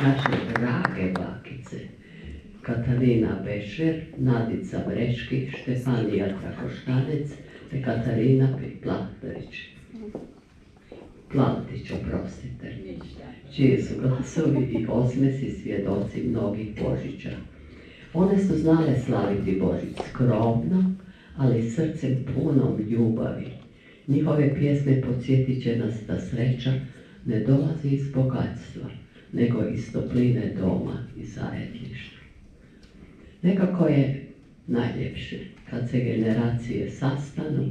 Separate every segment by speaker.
Speaker 1: naše drage bakice, Katarina Bešer, Nadica Breški, Štefanija Trakoštanec te Katarina Plantić, oprostite, čiji su glasovi i osmesi svjedoci mnogih Božića. One su znale slaviti Božić skromno, ali srcem punom ljubavi. Njihove pjesme podsjetit će nas da sreća ne dolazi iz bogatstva, nego iz topline doma i zajedništva. Nekako je najljepše kad se generacije sastanu,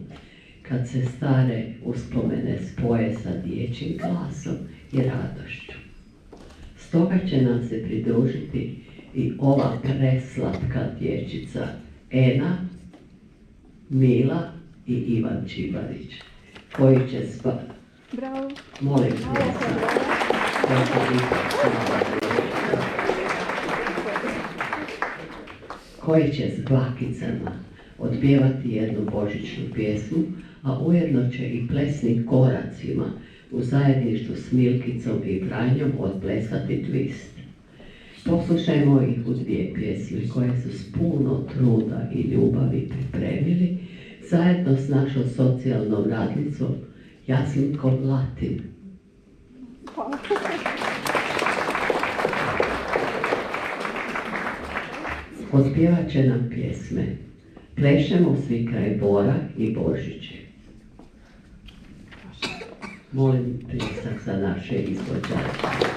Speaker 1: kad se stare uspomene spoje sa dječjim glasom i radošću. Stoga će nam se pridružiti i ova preslatka dječica Ena, Mila i Ivan Čibarić, koji će
Speaker 2: Bravo.
Speaker 1: Molim koji će s bakicama odpjevati jednu božićnu pjesmu, a ujedno će i plesnim koracima u zajedništvu s Milkicom i Franjom odplesati twist. Poslušajmo ih u dvije pjesme koje su s puno truda i ljubavi pripremili, zajedno s našom socijalnom radnicom Jasminkom Latin. Otpjevat će nam pjesme Plešemo svi kraj Bora i Božiće. Molim pljesak za naše izvođače.